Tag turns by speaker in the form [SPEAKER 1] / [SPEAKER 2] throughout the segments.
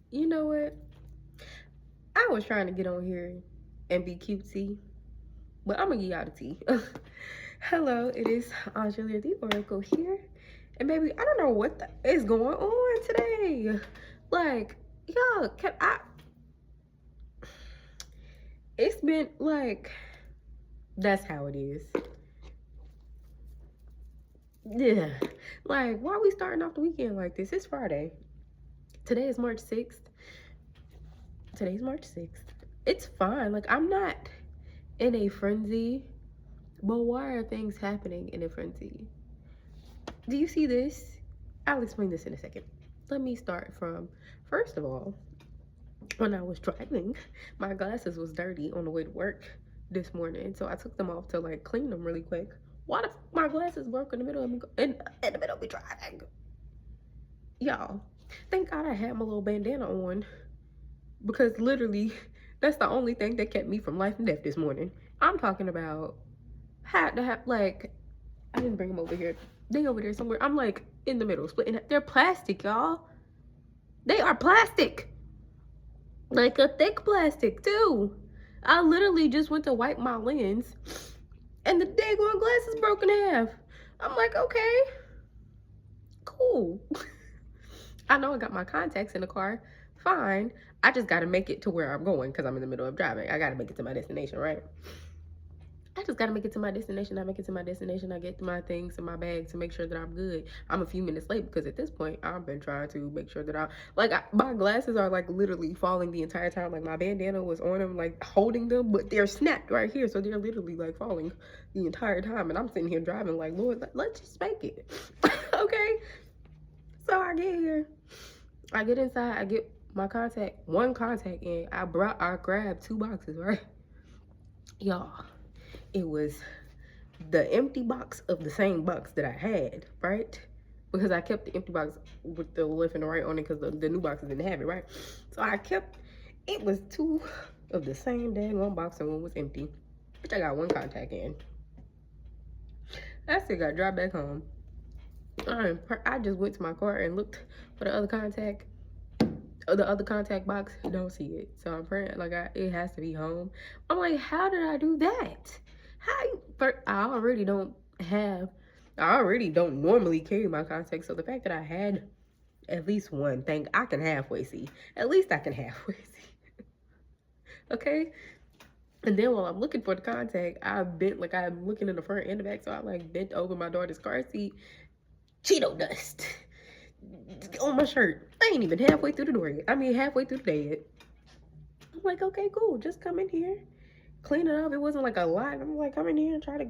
[SPEAKER 1] You know what? I was trying to get on here and be cutesy, but I'm gonna give y'all the tea. Hello, it is Angelia the Oracle here. And baby, I don't know what is going on today. Like, y'all, it's been like, that's how it is. Yeah. Like, why are we starting off the weekend like this? It's Friday. Today is March 6th. Today's March 6th. It's fine. Like, I'm not in a frenzy, but why are things happening in a frenzy? Do you see this? I'll explain this in a second. Let me start from, first of all, when I was driving, my glasses was dirty on the way to work this morning, so I took them off to like clean them really quick. Why the my glasses broke in the middle of me in the middle of me driving? Y'all, thank God I had my little bandana on because literally that's the only thing that kept me from life and death this morning. I'm talking about had to have like I didn't bring them over here. They over there somewhere. I'm like in the middle, splitting. They're plastic, y'all. They are plastic. Like a thick plastic, too. I literally just went to wipe my lens and the daggone glasses broke in half. I'm like, okay, cool. I know I got my contacts in the car. Fine. I just got to make it to where I'm going because I'm in the middle of driving. I got to make it to my destination, right? I just gotta make it to my destination. I make it to my destination. I get my things in my bag to make sure that I'm good. I'm a few minutes late because at this point, I've been trying to make sure that my glasses are like literally falling the entire time. Like my bandana was on them, like holding them, but they're snapped right here. So they're literally like falling the entire time. And I'm sitting here driving like, Lord, let's just make it. Okay. So I get here. I get inside. I get my one contact in. I grabbed 2 boxes, right? Y'all. It was the empty box of the same box that I had, right? Because I kept the empty box with the left and the right on it because the new boxes didn't have it, right? So it was 2 of the same dang one box and one was empty. Which I got 1 contact in. I still got to drive back home. I just went to my car and looked for the other contact. The other contact box, don't see it. So I'm praying like it has to be home. I'm like, how did I do that? I already don't normally carry my contacts. So the fact that I had at least one thing I can halfway see. At least I can halfway see. Okay? And then while I'm looking for the contact, I'm looking in the front and the back. So I like bent over my daughter's car seat. Cheeto dust on my shirt. I ain't even halfway through the door yet. I mean, halfway through the day yet. I'm like, okay, cool. Just come in here. Clean it up. It wasn't like a lot. I'm like, come in here and try to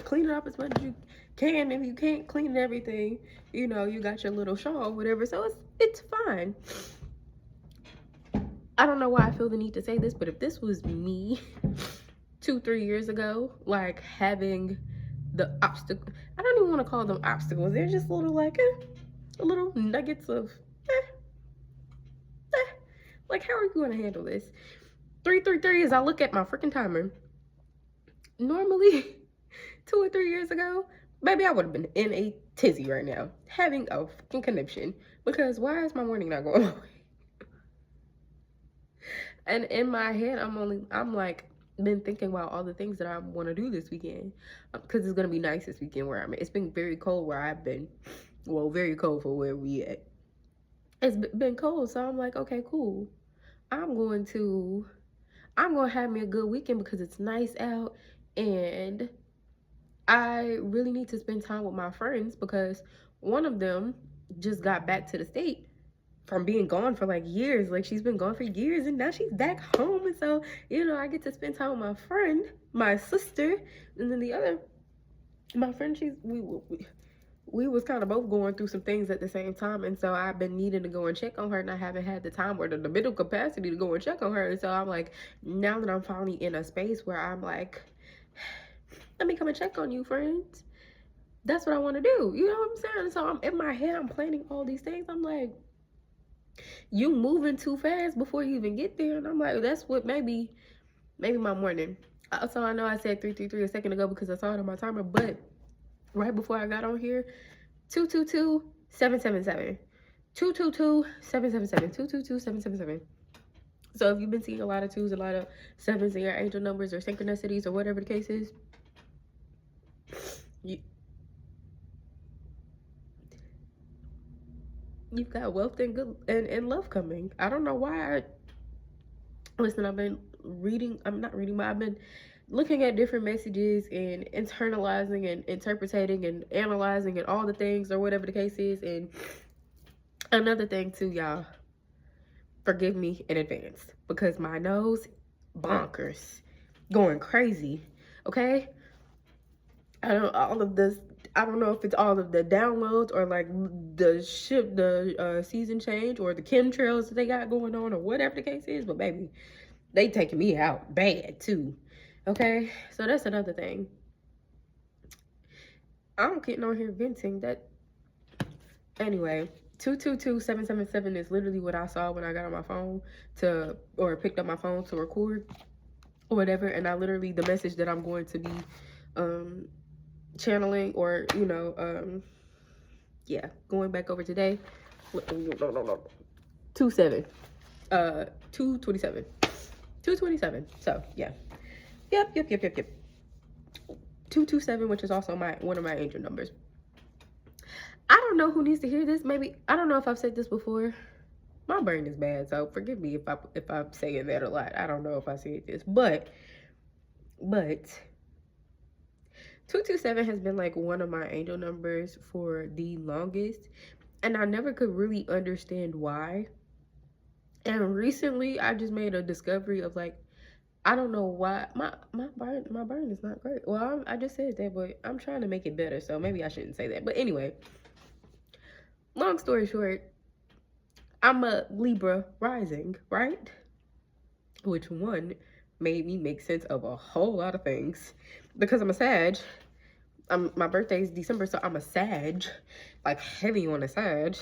[SPEAKER 1] clean it up as much as you can. If you can't clean everything, you know, you got your little shawl, whatever. So it's fine. I don't know why I feel the need to say this, but if this was me 2-3 years ago, like having the obstacle, I don't even want to call them obstacles. They're just little little nuggets of like, how are you going to handle this? 333 as I look at my freaking timer. Normally, 2 or 3 years ago, maybe I would have been in a tizzy right now, having a freaking conniption. Because why is my morning not going away? And in my head, I'm like, been thinking about all the things that I want to do this weekend. Because it's going to be nice this weekend where I'm at. It's been very cold where I've been. Well, very cold for where we at. It's been cold, so I'm like, okay, cool. I'm going to have me a good weekend because it's nice out and I really need to spend time with my friends because one of them just got back to the state from being gone for like years. Like she's been gone for years and now she's back home. And so, you know, I get to spend time with my friend, my sister, and then my friend, we was kind of both going through some things at the same time, and so I've been needing to go and check on her, and I haven't had the time or the mental capacity to go and check on her. And so I'm like, now that I'm finally in a space where I'm like, let me come and check on you, friends. That's what I want to do. You know what I'm saying? So I'm in my head, I'm planning all these things. I'm like, you moving too fast before you even get there. And I'm like, that's what maybe my morning. So I know I said 333 a second ago because I saw it on my timer, but right before I got on here, 222-777. 222-777. 222-777. So if you've been seeing a lot of twos, a lot of sevens in your angel numbers or synchronicities or whatever the case is, you, you've got wealth and good and love coming. I don't know why. Listen, I've been reading. I'm not reading, but I've been looking at different messages and internalizing and interpreting and analyzing and all the things or whatever the case is. And another thing too, y'all, forgive me in advance because my nose bonkers, going crazy. Okay, I don't know if it's all of the downloads or like the season change or the chemtrails that they got going on or whatever the case is, but baby, they taking me out bad too. Okay, so that's another thing. I'm getting on here venting that. Anyway, 222-777 is literally what I saw when I got on my phone or picked up my phone to record or whatever, and I literally, the message that I'm going to be channeling or yeah, going back over today. No. 227. 227. 227. So yeah. Yep. 227, which is also one of my angel numbers. I don't know who needs to hear this. Maybe, I don't know if I've said this before. My brain is bad, so forgive me if I'm saying that a lot. I don't know if I said this, but 227 has been like one of my angel numbers for the longest, and I never could really understand why. And recently I just made a discovery of like, I don't know why my brain is not great. Well, I just said that, but I'm trying to make it better, so maybe I shouldn't say that. But anyway, long story short, I'm a Libra rising, right? Which one made me make sense of a whole lot of things because I'm a Sag. My birthday is December, so I'm a Sag, like heavy on a Sag.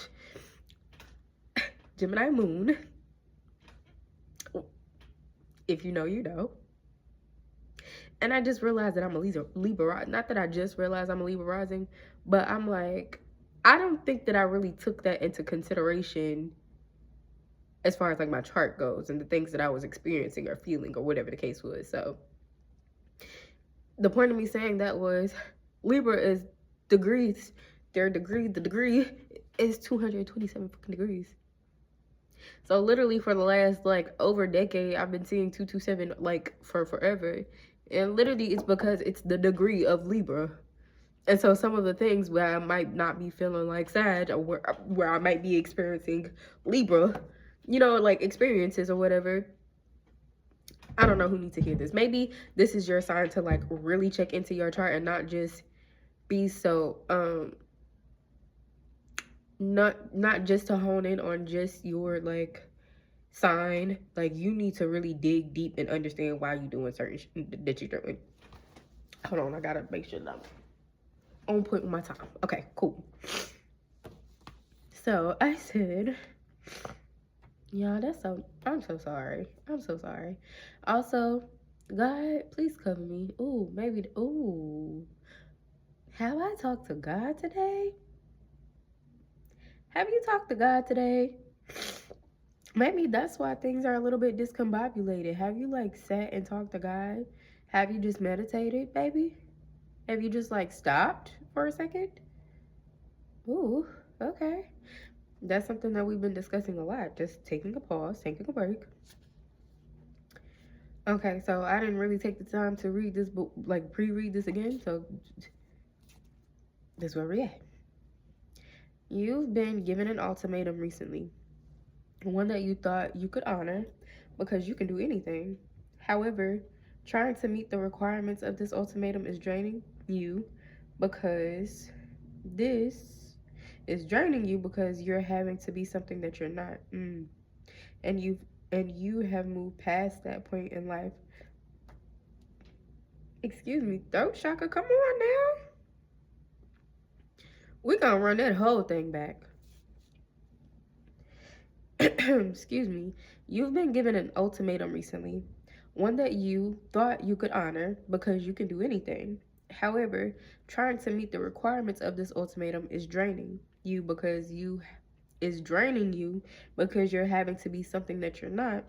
[SPEAKER 1] Gemini moon. If you know, you know. And I just realized that I'm a Libra. Not that I just realized I'm a Libra rising, but I'm like, I don't think that I really took that into consideration as far as like my chart goes and the things that I was experiencing or feeling or whatever the case was. So the point of me saying that was Libra is degrees. The degree is 227 fucking degrees. So literally for the last like over a decade, I've been seeing 227 like for forever. And literally it's because it's the degree of Libra. And so some of the things where I might not be feeling like Sag or where I might be experiencing Libra, like experiences or whatever. I don't know who needs to hear this. Maybe this is your sign to like really check into your chart and not just be so not just to hone in on just your like sign. Like you need to really dig deep and understand why you're doing certain that you're doing. Hold on, I gotta make sure that I'm on point with my time. Okay, cool. So I said, yeah, I'm so sorry. I'm so sorry. Also, God, please cover me. Have I talked to God today? Have you talked to God today? Maybe that's why things are a little bit discombobulated. Have you like sat and talked to God? Have you just meditated, baby? Have you just like stopped for a second? Ooh, okay. That's something that we've been discussing a lot. Just taking a pause, taking a break. Okay, so I didn't really take the time to read this book, like pre-read this again. So this is where we're at. You've been given an ultimatum recently. One that you thought you could honor because you can do anything. However, trying to meet the requirements of this ultimatum is draining you because this is draining you because you're having to be something that you're not. And you have moved past that point in life. Excuse me, throat chakra, come on now. We're gonna run that whole thing back. Excuse me. You've been given an ultimatum recently, one that you thought you could honor because you can do anything. However, trying to meet the requirements of this ultimatum is draining you because is draining you because you're having to be something that you're not,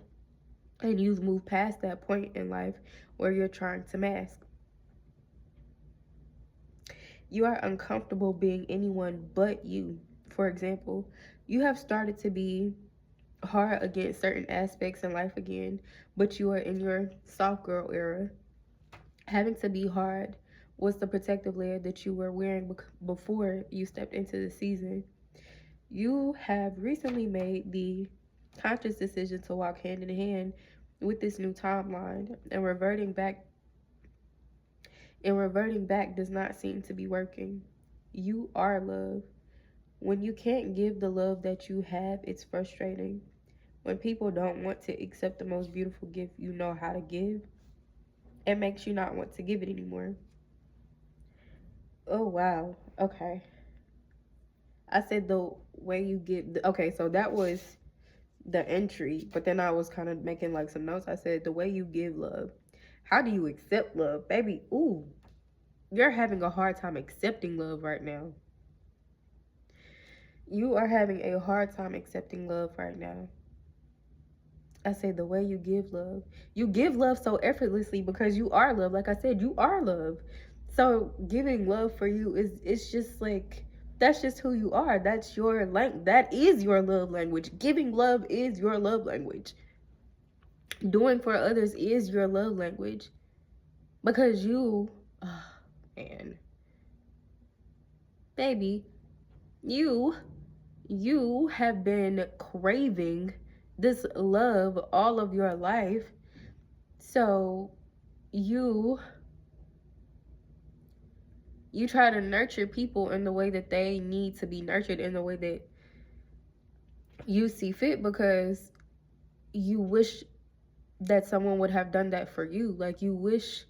[SPEAKER 1] and you've moved past that point in life where you're trying to mask. You are uncomfortable being anyone but you. For example, you have started to be hard against certain aspects in life again, but you are in your soft girl era. Having to be hard was the protective layer that you were wearing before you stepped into the season. You have recently made the conscious decision to walk hand in hand with this new timeline, and reverting back does not seem to be working. You are love. When you can't give the love that you have, it's frustrating. When people don't want to accept the most beautiful gift you know how to give, it makes you not want to give it anymore. Oh, wow. Okay. I said the way you give. Okay, so that was the entry, but then I was kind of making like some notes. I said the way you give love. How do you accept love? Baby, ooh, you're having a hard time accepting love right now. You are having a hard time accepting love right now. I say the way you give love. You give love so effortlessly because you are love. Like I said, you are love. So giving love for you is, it's just like, that's just who you are. That's your that is your love language. Giving love is your love language. Doing for others is your love language. Because you, oh, man, baby, you you have been craving this love all of your life. So you you try to nurture people in the way that they need to be nurtured, in the way that you see fit, because you wish that someone would have done that for you. Like, you wish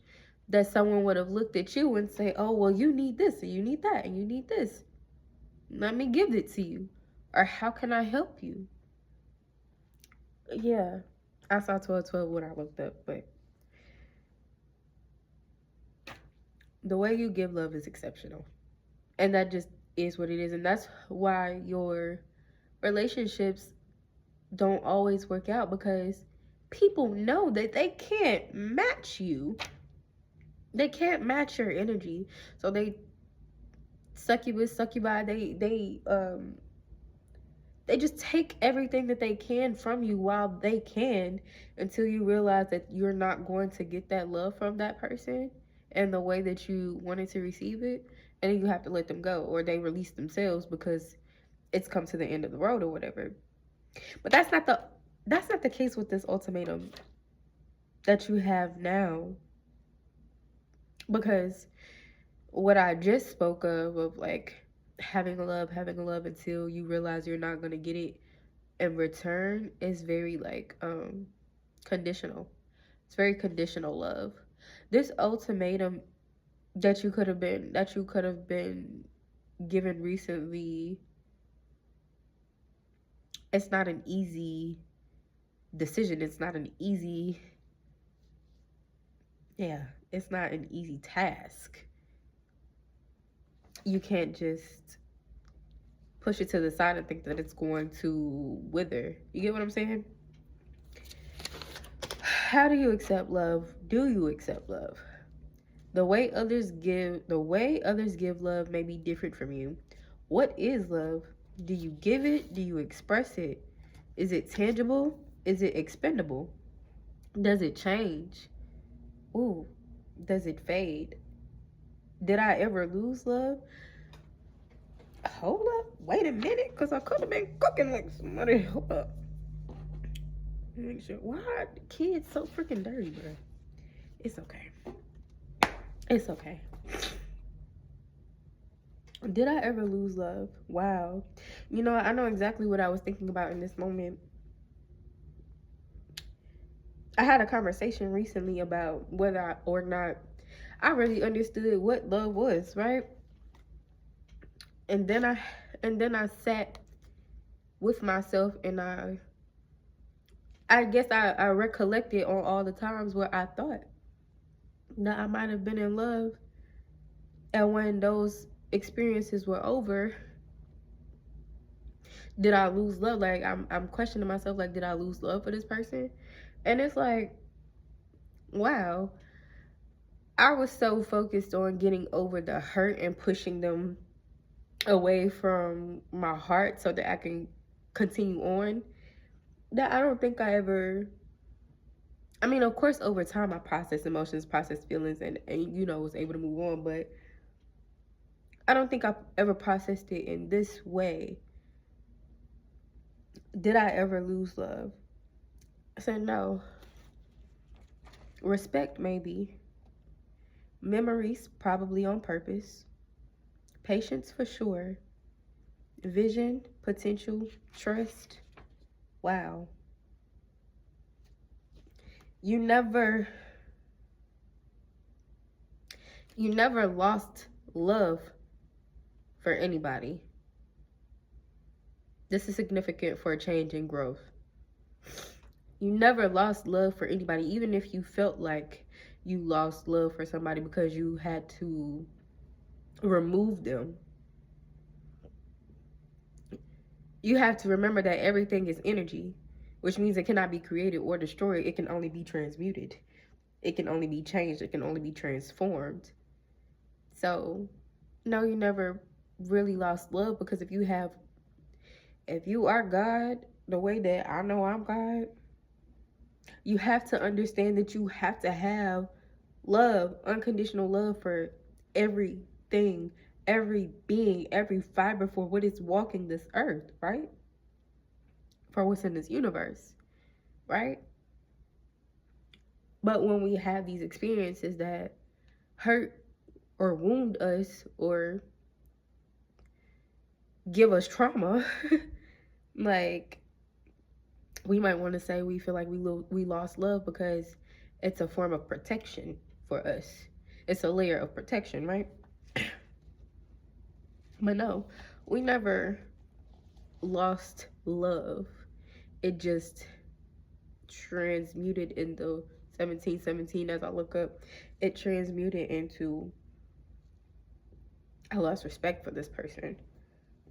[SPEAKER 1] that someone would have looked at you and say, oh, well, you need this and you need that and you need this, let me give it to you, or how can I help you? Yeah, I saw 1212 when I looked up, but the way you give love is exceptional, and that just is what it is. And that's why your relationships don't always work out, because people know that they can't match you. They can't match your energy. So they succubus, succubi, they just take everything that they can from you while they can, until you realize that you're not going to get that love from that person and the way that you wanted to receive it. And then you have to let them go, or they release themselves because it's come to the end of the road or whatever. But that's not the case with this ultimatum that you have now, because what I just spoke of like having a love until you realize you're not going to get it in return, is very like conditional. It's very conditional love. This ultimatum that you could have been given recently, it's not an easy decision. It's not an easy, yeah, it's not an easy task. You can't just push it to the side and think that it's going to wither. You get what I'm saying? How do you accept love? Do you accept love? The way others give love may be different from you. What is love? Do you give it? Do you express it? Is it tangible? Is it expendable? Does it change? Ooh, does it fade? Did I ever lose love? Hold up, wait a minute, because I could have been cooking like somebody. Hold up. Make sure. Why are the kids so freaking dirty, bro? It's okay. It's okay. Did I ever lose love? Wow. You know, I know exactly what I was thinking about in this moment. I had a conversation recently about whether or not I really understood what love was, right? And then I sat with myself, and I guess I recollected on all the times where I thought that I might have been in love, and when those experiences were over, Did I lose love? Like, I'm questioning myself, like, did I lose love for this person? And it's like, wow, I was so focused on getting over the hurt and pushing them away from my heart so that I can continue on, that I don't think I ever, I mean, of course, over time I processed emotions, processed feelings, and you know, was able to move on, but I don't think I ever processed it in this way. Did I ever lose love? I said no. Respect, maybe. Memories, probably on purpose. Patience, for sure. Vision, potential, trust. Wow. You never lost love for anybody. This is significant for change and growth. You never lost love for anybody, even if you felt like you lost love for somebody because you had to remove them. You have to remember that everything is energy, which means it cannot be created or destroyed. It can only be transmuted. It can only be changed. It can only be transformed. So, no, you never really lost love, because if you are God, the way that I know I'm God, you have to understand that you have to have love, unconditional love for everything, every being, every fiber for what is walking this earth, right? For what's in this universe, right? But when we have these experiences that hurt or wound us or give us trauma, like, we might want to say we feel like we lost love because it's a form of protection for us. It's a layer of protection, right? But no, we never lost love. It just transmuted in the 1717, as I look up. It transmuted into, I lost respect for this person,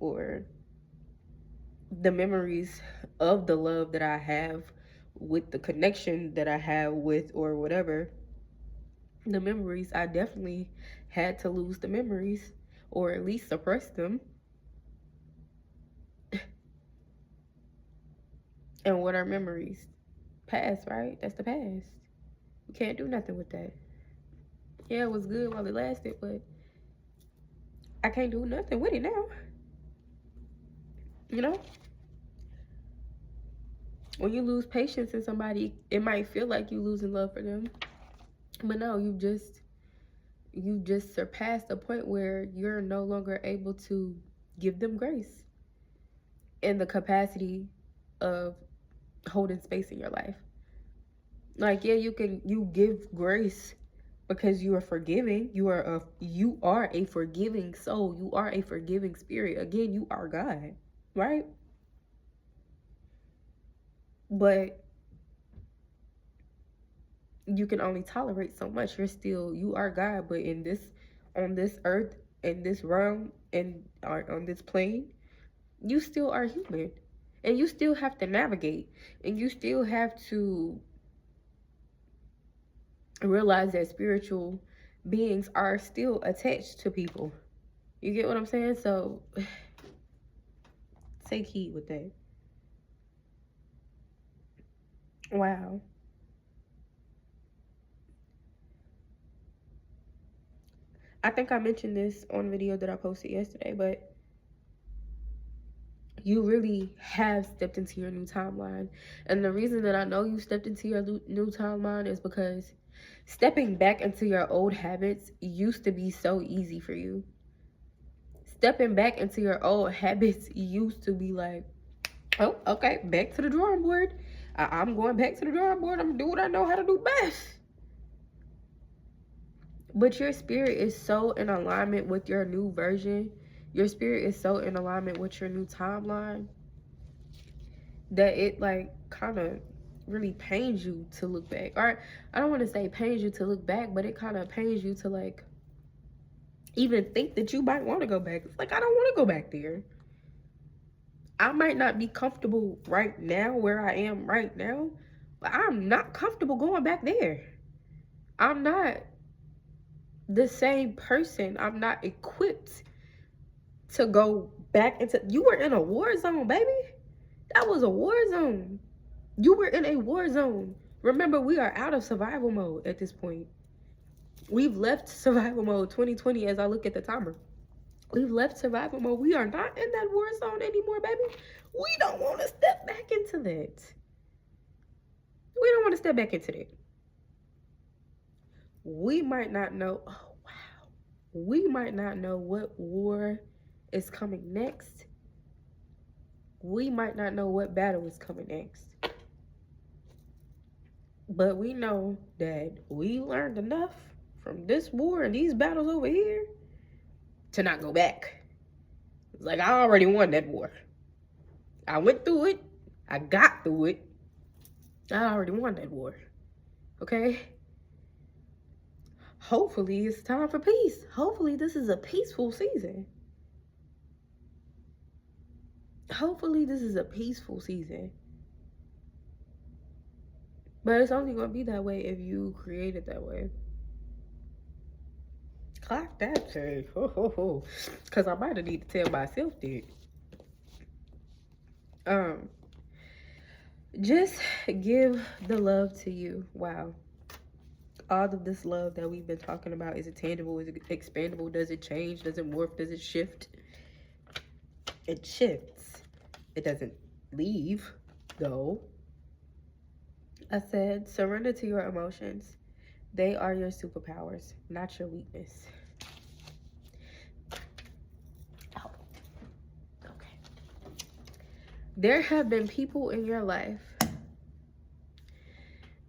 [SPEAKER 1] or the memories of the love that I have with the connection that I have with, or whatever. The memories, I definitely had to lose the memories, or at least suppress them. And what are memories? Past, right? That's the past. You can't do nothing with that. Yeah, it was good while it lasted, but I can't do nothing with it now. You know? When you lose patience in somebody, it might feel like you losing love for them. But no, you just surpassed the point where you're no longer able to give them grace in the capacity of holding space in your life. Like, yeah, you give grace because you are forgiving. You are a forgiving soul. You are a forgiving spirit. Again, you are God, right? But you can only tolerate so much. You are God, but on this earth, in this realm, and on this plane, you still are human. And you still have to navigate. And you still have to realize that spiritual beings are still attached to people. You get what I'm saying? So take heed with that. Wow. I think I mentioned this on a video that I posted yesterday, but you really have stepped into your new timeline. And the reason that I know you stepped into your new timeline is because stepping back into your old habits used to be so easy for you. Stepping back into your old habits used to be like, oh, okay, back to the drawing board. I'm going back to the drawing board. I'm going to do what I know how to do best. But your spirit is so in alignment with your new version. Your spirit is so in alignment with your new timeline that it, like, kind of really pains you to look back. Or I don't want to say pains you to look back, but it kind of pains you to, like, even think that you might want to go back. It's like, I don't want to go back there. I might not be comfortable right now where I am right now, but I'm not comfortable going back there. I'm not the same person. I'm not equipped to go back into. You were in a war zone, baby. That was a war zone. You were in a war zone. Remember, we are out of survival mode at this point. We've left survival mode 2020 as I look at the timer. We've left survival mode. We are not in that war zone anymore, baby. We don't want to step back into that. We don't want to step back into that. We might not know. Oh, wow. We might not know what war is coming next. We might not know what battle is coming next. But we know that we learned enough from this war and these battles over here to not go back. It's like, I already won that war. I went through it. I got through it. I already won that war. Okay? Hopefully it's time for peace. Hopefully this is a peaceful season. Hopefully this is a peaceful season. But it's only going to be that way if you create it that way. Clock that, say. Because I might have need to tell myself that. Just give the love to you. Wow. All of this love that we've been talking about, is it tangible? Is it expandable? Does it change? Does it morph? Does it shift? It shifts. It doesn't leave, though. I said, surrender to your emotions. They are your superpowers, not your weakness. Oh, okay. There have been people in your life.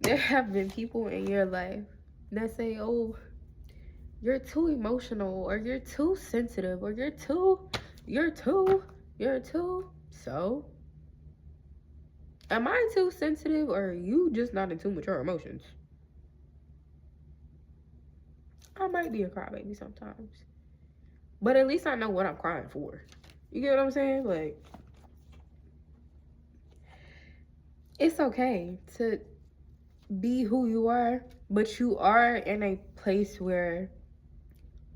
[SPEAKER 1] There have been people in your life that say, oh, you're too emotional, or you're too sensitive, or you're too. So, am I too sensitive, or are you just not in tune with your emotions? I might be a crybaby sometimes, but at least I know what I'm crying for. You get what I'm saying? Like, it's okay to be who you are, but you are in a place where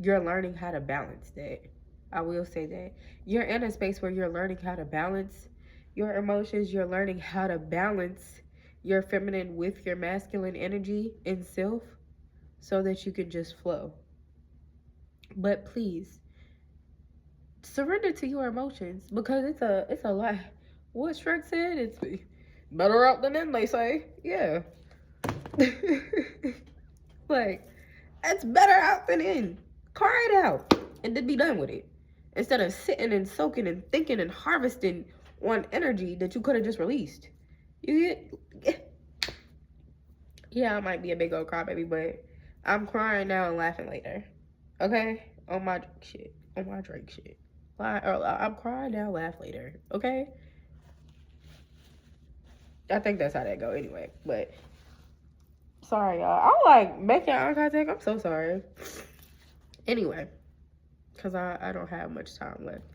[SPEAKER 1] you're learning how to balance that. I will say that. You're in a space where you're learning how to balance your emotions. You're learning how to balance your feminine with your masculine energy in self so that you can just flow. But please, surrender to your emotions, because it's a lot. What Shrek said, it's better out than in, they say. Yeah. Like, it's better out than in. Cry it out and then be done with it, instead of sitting and soaking and thinking and harvesting on energy that you could have just released. You get? Yeah, I might be a big old crybaby, but I'm crying now and laughing later. Okay? On my shit. On my Drake shit. I'm crying now, laugh later. Okay? I think that's how that go anyway. But sorry, y'all. I'm like making eye contact. I'm so sorry. Anyway, because I don't have much time left.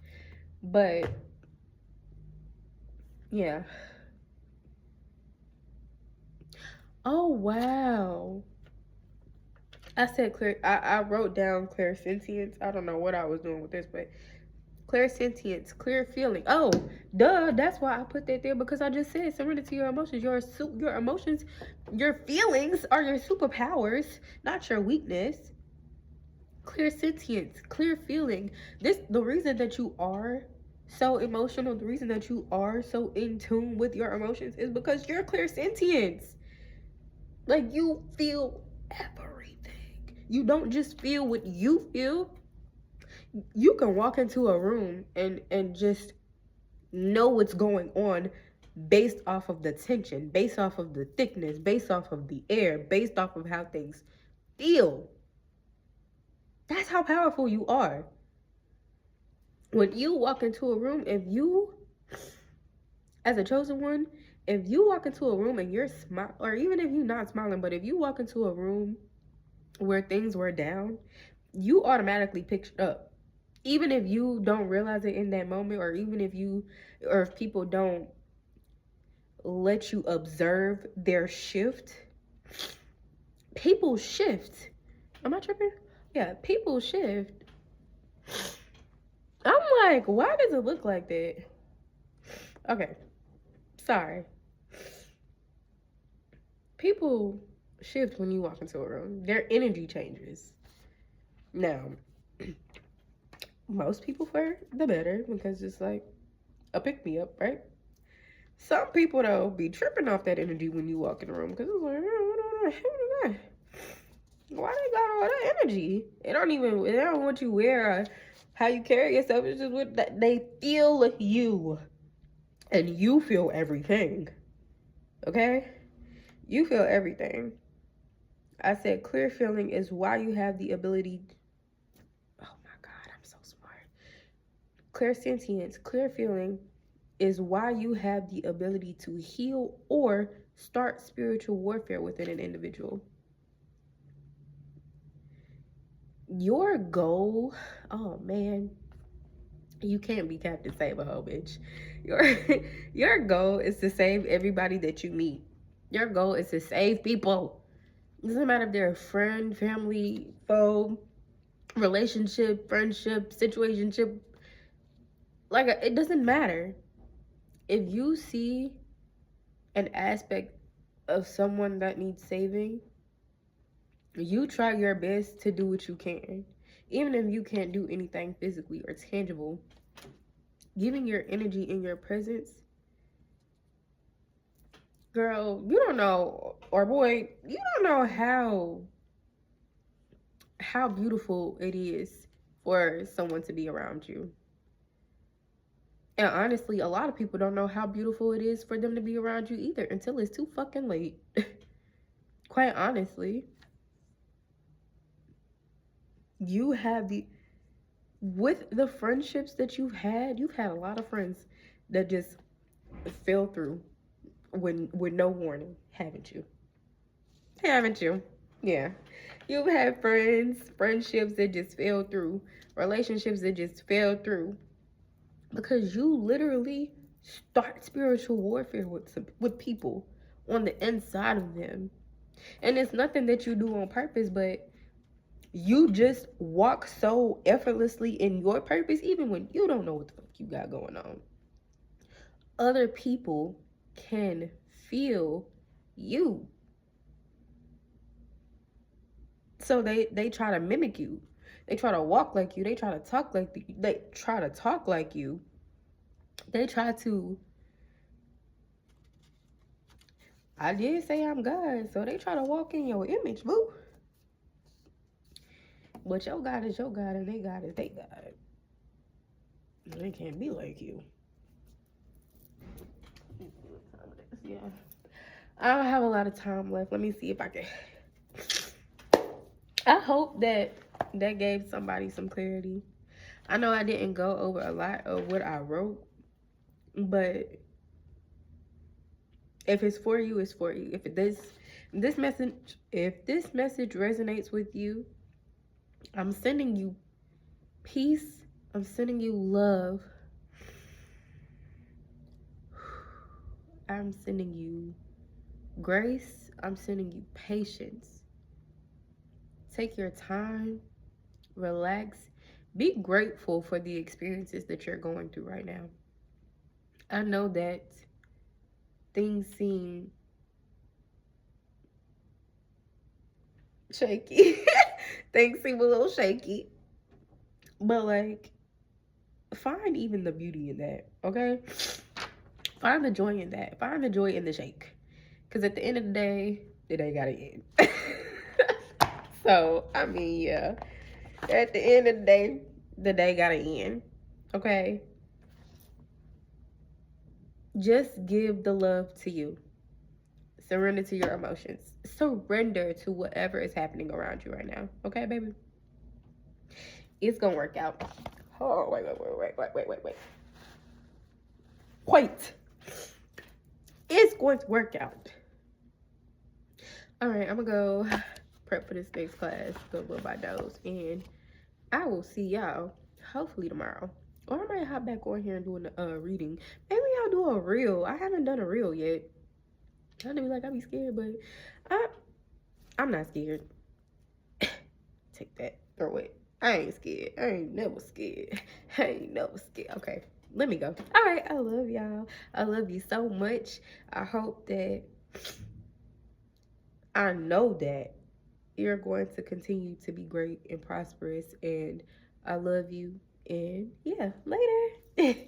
[SPEAKER 1] But yeah. Oh wow. I said clear. I wrote down clairsentience. I don't know what I was doing with this, but clairsentience, clear feeling. Oh, duh. That's why I put that there, because I just said surrender to your emotions. Your emotions, your feelings are your superpowers, not your weakness. Clear sentience, clear feeling. The reason that you are so emotional, the reason that you are so in tune with your emotions is because you're clear sentience. Like, you feel everything. You don't just feel what you feel. You can walk into a room and just know what's going on based off of the tension, based off of the thickness, based off of the air, based off of how things feel. That's how powerful you are. When you walk into a room, if you, as a chosen one, if you walk into a room and you're smiling, or even if you're not smiling, but if you walk into a room where things were down, you automatically picked up. Even if you don't realize it in that moment, or even if you, or if people don't let you observe their shift, people shift. Am I tripping? Yeah, people shift. I'm like, why does it look like that? Okay, sorry. People shift when you walk into a room. Their energy changes. Now, most people for the better, because it's like a pick me up, right? Some people though be tripping off that energy when you walk in the room, because it's like, why they got all that energy? They don't want you wear how you carry yourself. It's just what they feel you, and you feel everything. Okay, you feel everything. I said clear feeling is why you have the ability. Oh my God, I'm so smart. Clear sentience, clear feeling is why you have the ability to heal or start spiritual warfare within an individual. Your goal, oh man, you can't be Captain Save a Hoe, bitch. Your your goal is to save everybody that you meet. Your goal is to save people. It doesn't matter if they're a friend, family, foe, relationship, friendship, situationship. Like, it doesn't matter. If you see an aspect of someone that needs saving, you try your best to do what you can. Even if you can't do anything physically or tangible, giving your energy in your presence, girl, you don't know, or boy, you don't know how beautiful it is for someone to be around you. And honestly, a lot of people don't know how beautiful it is for them to be around you either until it's too fucking late. Quite honestly, you have with the friendships that you've had a lot of friends that just fell through when with no warning, haven't you? Haven't you? Yeah. You've had friendships that just fell through, relationships that just fell through because you literally start spiritual warfare with people on the inside of them. And it's nothing that you do on purpose, but you just walk so effortlessly in your purpose, even when you don't know what the fuck you got going on. Other people can feel you. So they try to mimic you. They try to walk like you. They try to talk like you. They try to talk like you. They try to. I did say I'm God, so they try to walk in your image, boo. But your God is your God, and they God is they God. They can't be like you. Yeah. I don't have a lot of time left. Let me see if I can. I hope that gave somebody some clarity. I know I didn't go over a lot of what I wrote, but if it's for you, it's for you. If this message resonates with you, I'm sending you peace. I'm sending you love. I'm sending you grace. I'm sending you patience. Take your time, relax, be grateful for the experiences that you're going through right now. I know that things seem shaky. Things seem a little shaky. But like, find even the beauty in that, okay? Find the joy in that. Find the joy in the shake. Because at the end of the day gotta end. So, I mean, yeah. At the end of the day gotta end. Okay? Just give the love to you. Surrender to your emotions. Surrender to whatever is happening around you right now. Okay, baby? It's gonna work out. Oh, wait. Wait. It's going to work out. All right, I'm gonna go prep for this next class, go blow my nose, and I will see y'all Hopefully tomorrow. Or I might hop back on here and do a reading. Maybe I'll do a reel. I haven't done a reel yet. I'd be like, I'd be scared, but I'm not scared. Take that. Throw it. I ain't scared. I ain't never scared. I ain't never scared. Okay, let me go. All right, I love y'all. I love you so much. I hope that, I know that you're going to continue to be great and prosperous. And I love you. And yeah, later.